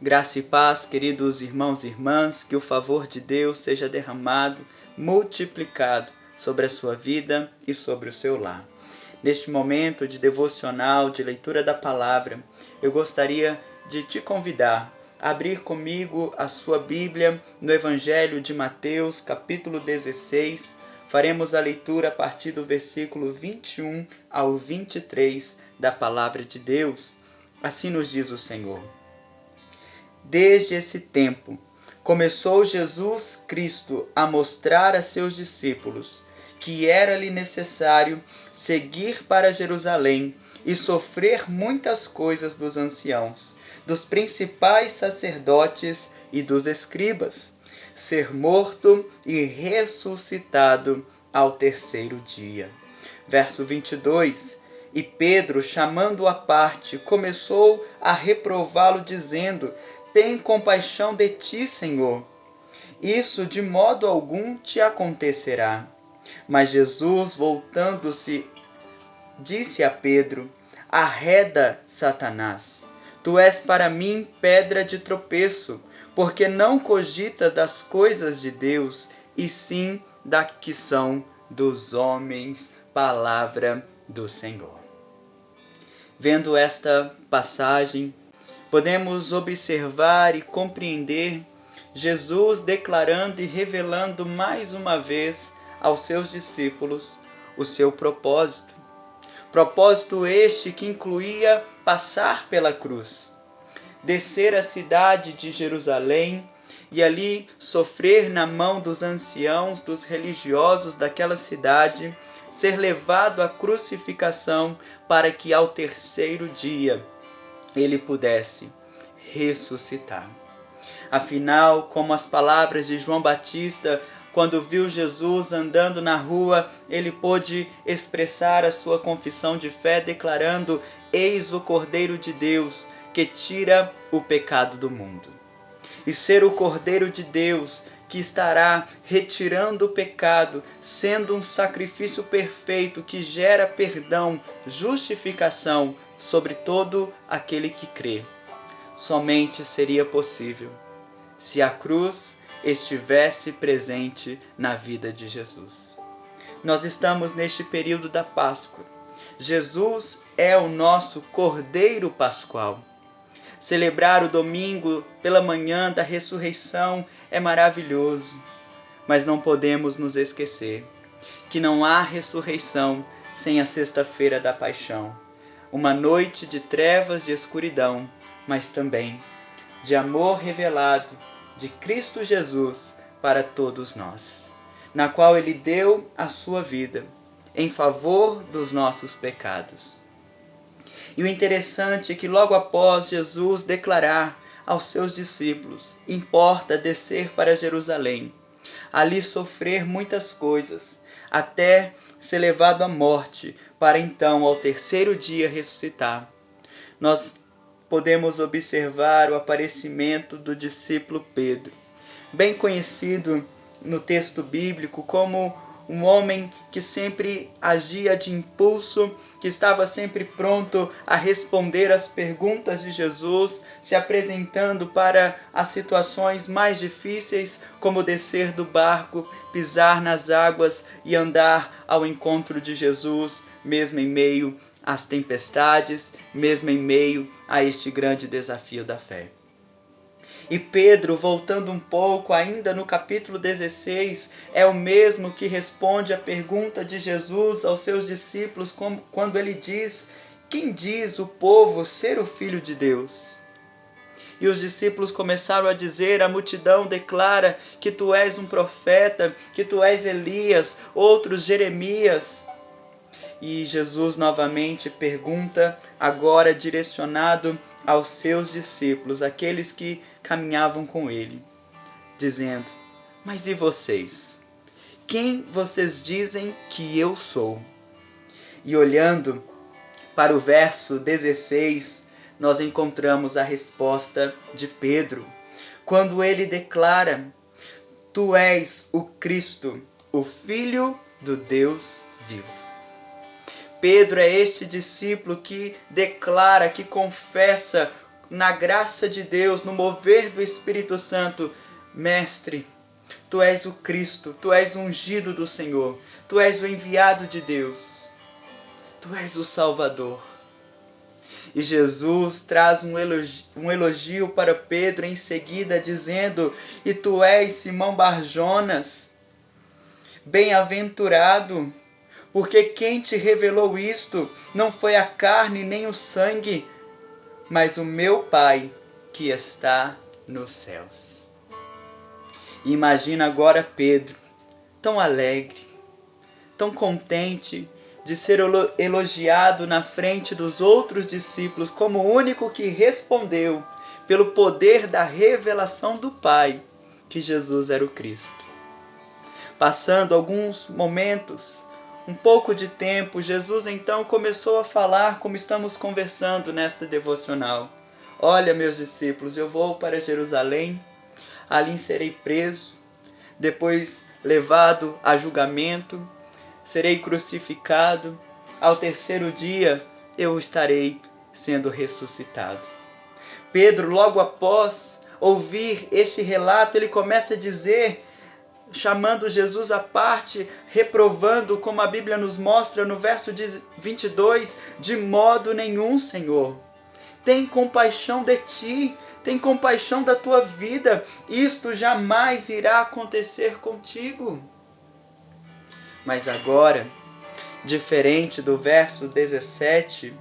Graça e paz, queridos irmãos e irmãs, que o favor de Deus seja derramado, multiplicado sobre a sua vida e sobre o seu lar. Neste momento de devocional, de leitura da palavra, eu gostaria de te convidar a abrir comigo a sua Bíblia no Evangelho de Mateus, capítulo 16. Faremos a leitura a partir do versículo 21 ao 23 da palavra de Deus. Assim nos diz o Senhor. Desde esse tempo, começou Jesus Cristo a mostrar a seus discípulos que era-lhe necessário seguir para Jerusalém e sofrer muitas coisas dos anciãos, dos principais sacerdotes e dos escribas, ser morto e ressuscitado ao terceiro dia. Verso 22. E Pedro, chamando-o à parte, começou a reprová-lo, dizendo: Tem compaixão de ti, Senhor. Isso de modo algum te acontecerá. Mas Jesus, voltando-se, disse a Pedro: Arreda, Satanás. Tu és para mim pedra de tropeço, porque não cogitas das coisas de Deus, e sim da que são dos homens. Palavra do Senhor. Vendo esta passagem, podemos observar e compreender Jesus declarando e revelando mais uma vez aos seus discípulos o seu propósito. Propósito este que incluía passar pela cruz, descer a cidade de Jerusalém e ali sofrer na mão dos anciãos, dos religiosos daquela cidade, ser levado à crucificação para que ao terceiro dia ele pudesse ressuscitar. Afinal, como as palavras de João Batista, quando viu Jesus andando na rua, ele pôde expressar a sua confissão de fé, declarando: Eis o Cordeiro de Deus, que tira o pecado do mundo. E ser o Cordeiro de Deus, que estará retirando o pecado, sendo um sacrifício perfeito que gera perdão, justificação sobre todo aquele que crê. Somente seria possível se a cruz estivesse presente na vida de Jesus. Nós estamos neste período da Páscoa. Jesus é o nosso Cordeiro Pascual. Celebrar o domingo pela manhã da ressurreição é maravilhoso, mas não podemos nos esquecer que não há ressurreição sem a sexta-feira da paixão. Uma noite de trevas e escuridão, mas também de amor revelado de Cristo Jesus para todos nós, na qual Ele deu a sua vida em favor dos nossos pecados. E o interessante é que logo após Jesus declarar aos seus discípulos: importa descer para Jerusalém, ali sofrer muitas coisas, até ser levado à morte, para então ao terceiro dia ressuscitar. Nós podemos observar o aparecimento do discípulo Pedro, bem conhecido no texto bíblico como um homem que sempre agia de impulso, que estava sempre pronto a responder às perguntas de Jesus, se apresentando para as situações mais difíceis, como descer do barco, pisar nas águas e andar ao encontro de Jesus, mesmo em meio às tempestades, mesmo em meio a este grande desafio da fé. E Pedro, voltando um pouco, ainda no capítulo 16, é o mesmo que responde à pergunta de Jesus aos seus discípulos, quando ele diz: Quem diz o povo ser o Filho de Deus? E os discípulos começaram a dizer, a multidão declara que tu és um profeta, que tu és Elias, outros Jeremias. E Jesus novamente pergunta, agora direcionado aos seus discípulos, aqueles que caminhavam com ele, dizendo: Mas e vocês? Quem vocês dizem que eu sou? E olhando para o verso 16, nós encontramos a resposta de Pedro, quando ele declara: Tu és o Cristo, o Filho do Deus vivo. Pedro é este discípulo que declara, que confessa na graça de Deus, no mover do Espírito Santo: Mestre, Tu és o Cristo, Tu és o ungido do Senhor, Tu és o enviado de Deus, Tu és o Salvador. E Jesus traz um elogio para Pedro em seguida, dizendo: E tu és Simão Barjonas, bem-aventurado, porque quem te revelou isto não foi a carne nem o sangue, mas o meu Pai que está nos céus. E imagina agora Pedro, tão alegre, tão contente de ser elogiado na frente dos outros discípulos como o único que respondeu pelo poder da revelação do Pai que Jesus era o Cristo. Passando alguns momentos, um pouco de tempo, Jesus então começou a falar como estamos conversando nesta devocional. Olha, meus discípulos, eu vou para Jerusalém, ali serei preso, depois levado a julgamento, serei crucificado, ao terceiro dia eu estarei sendo ressuscitado. Pedro, logo após ouvir este relato, ele começa a dizer, chamando Jesus à parte, reprovando, como a Bíblia nos mostra no verso 22, de modo nenhum, Senhor. Tem compaixão de ti, tem compaixão da tua vida, isto jamais irá acontecer contigo. Mas agora, diferente do verso 17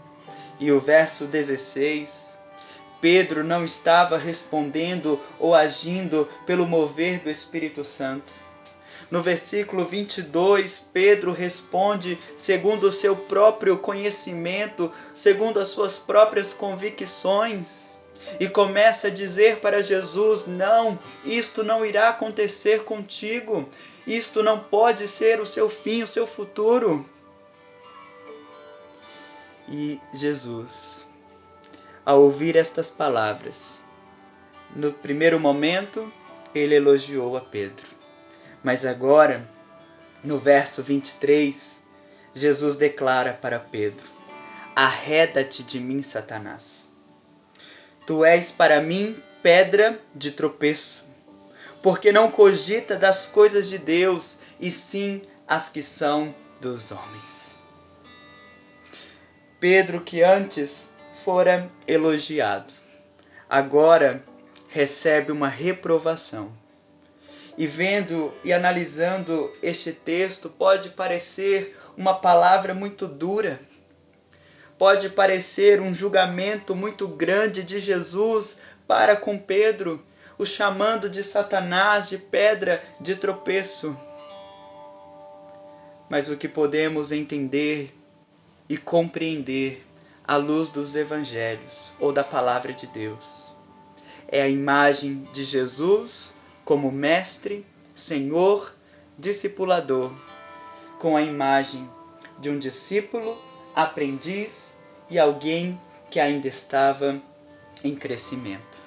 e o verso 16, Pedro não estava respondendo ou agindo pelo mover do Espírito Santo. No versículo 22, Pedro responde segundo o seu próprio conhecimento, segundo as suas próprias convicções, e começa a dizer para Jesus: não, isto não irá acontecer contigo, isto não pode ser o seu fim, o seu futuro. E Jesus, ao ouvir estas palavras, no primeiro momento, ele elogiou a Pedro. Mas agora, no verso 23, Jesus declara para Pedro: arreda-te de mim, Satanás. Tu és para mim pedra de tropeço, porque não cogita das coisas de Deus, e sim as que são dos homens. Pedro, que antes fora elogiado, agora recebe uma reprovação. E vendo e analisando este texto, pode parecer uma palavra muito dura, pode parecer um julgamento muito grande de Jesus para com Pedro, o chamando de Satanás, de pedra de tropeço. Mas o que podemos entender e compreender à luz dos evangelhos ou da palavra de Deus é a imagem de Jesus como mestre, senhor, discipulador, com a imagem de um discípulo, aprendiz e alguém que ainda estava em crescimento,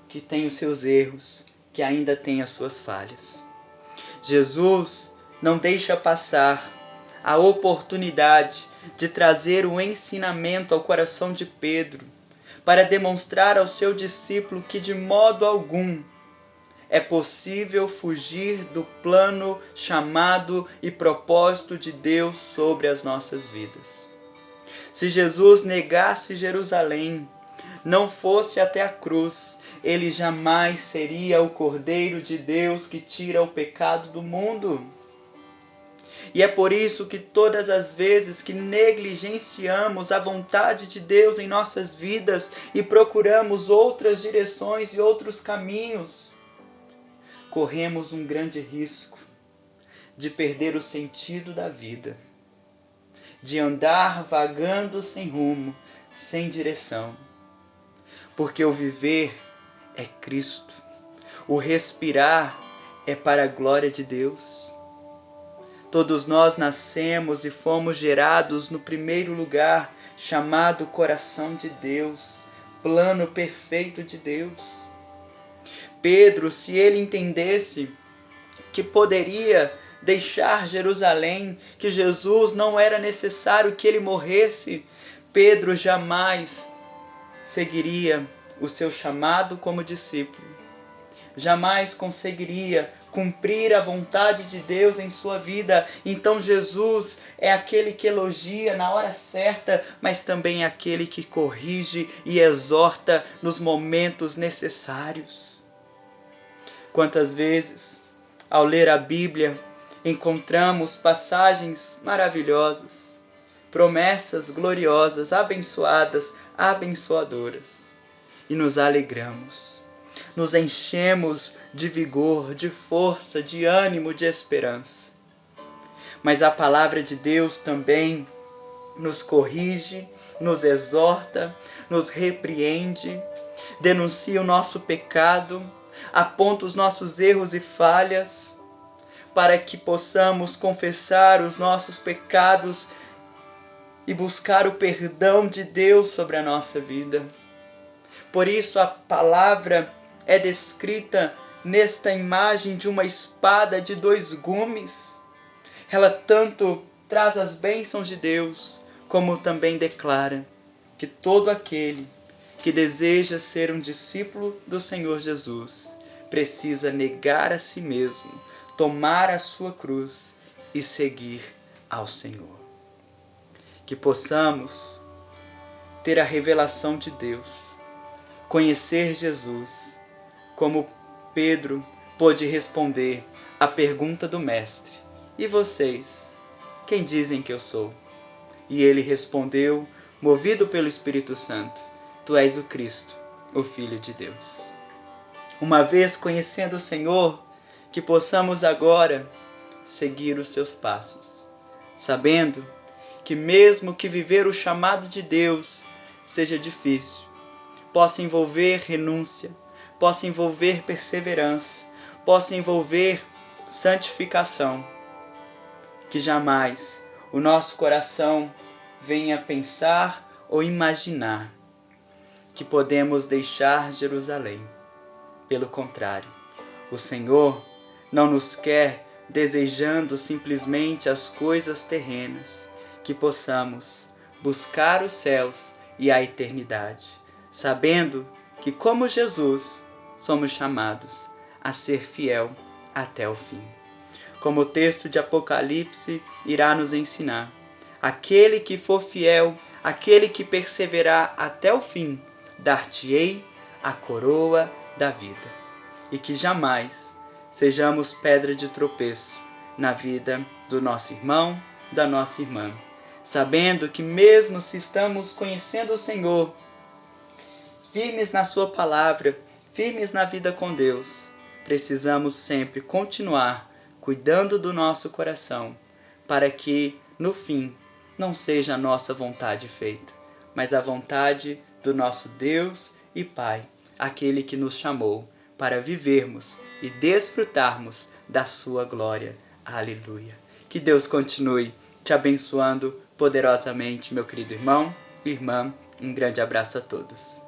que tem os seus erros, que ainda tem as suas falhas. Jesus não deixa passar a oportunidade de trazer um ensinamento ao coração de Pedro, para demonstrar ao seu discípulo que de modo algum é possível fugir do plano, chamado e propósito de Deus sobre as nossas vidas. Se Jesus negasse Jerusalém, não fosse até a cruz, ele jamais seria o Cordeiro de Deus que tira o pecado do mundo. E é por isso que todas as vezes que negligenciamos a vontade de Deus em nossas vidas e procuramos outras direções e outros caminhos, corremos um grande risco de perder o sentido da vida, de andar vagando sem rumo, sem direção. Porque o viver é Cristo, o respirar é para a glória de Deus. Todos nós nascemos e fomos gerados no primeiro lugar, chamado coração de Deus, plano perfeito de Deus. Pedro, se ele entendesse que poderia deixar Jerusalém, que Jesus não era necessário que ele morresse, Pedro jamais seguiria o seu chamado como discípulo, jamais conseguiria cumprir a vontade de Deus em sua vida. Então Jesus é aquele que elogia na hora certa, mas também é aquele que corrige e exorta nos momentos necessários. Quantas vezes, ao ler a Bíblia, encontramos passagens maravilhosas, promessas gloriosas, abençoadas, abençoadoras, e nos alegramos, nos enchemos de vigor, de força, de ânimo, de esperança. Mas a palavra de Deus também nos corrige, nos exorta, nos repreende, denuncia o nosso pecado, aponta os nossos erros e falhas, para que possamos confessar os nossos pecados e buscar o perdão de Deus sobre a nossa vida. Por isso a palavra é descrita nesta imagem de uma espada de 2 gumes. Ela tanto traz as bênçãos de Deus, como também declara que todo aquele que deseja ser um discípulo do Senhor Jesus precisa negar a si mesmo, tomar a sua cruz e seguir ao Senhor. Que possamos ter a revelação de Deus, conhecer Jesus, como Pedro pôde responder à pergunta do Mestre: e vocês, quem dizem que eu sou? E ele respondeu, movido pelo Espírito Santo: tu és o Cristo, o Filho de Deus. Uma vez conhecendo o Senhor, que possamos agora seguir os seus passos, sabendo que mesmo que viver o chamado de Deus seja difícil, possa envolver renúncia, possa envolver perseverança, possa envolver santificação, que jamais o nosso coração venha pensar ou imaginar que podemos deixar Jerusalém. Pelo contrário, o Senhor não nos quer desejando simplesmente as coisas terrenas, que possamos buscar os céus e a eternidade, sabendo que, como Jesus, somos chamados a ser fiel até o fim. Como o texto de Apocalipse irá nos ensinar, aquele que for fiel, aquele que perseverar até o fim, dar-te-ei a coroa da vida. E que jamais sejamos pedra de tropeço na vida do nosso irmão, da nossa irmã, sabendo que mesmo se estamos conhecendo o Senhor, firmes na sua palavra, firmes na vida com Deus, precisamos sempre continuar cuidando do nosso coração, para que, no fim, não seja a nossa vontade feita, mas a vontade do nosso Deus e Pai, aquele que nos chamou para vivermos e desfrutarmos da sua glória. Aleluia. Que Deus continue te abençoando poderosamente, meu querido irmão e irmã. Um grande abraço a todos.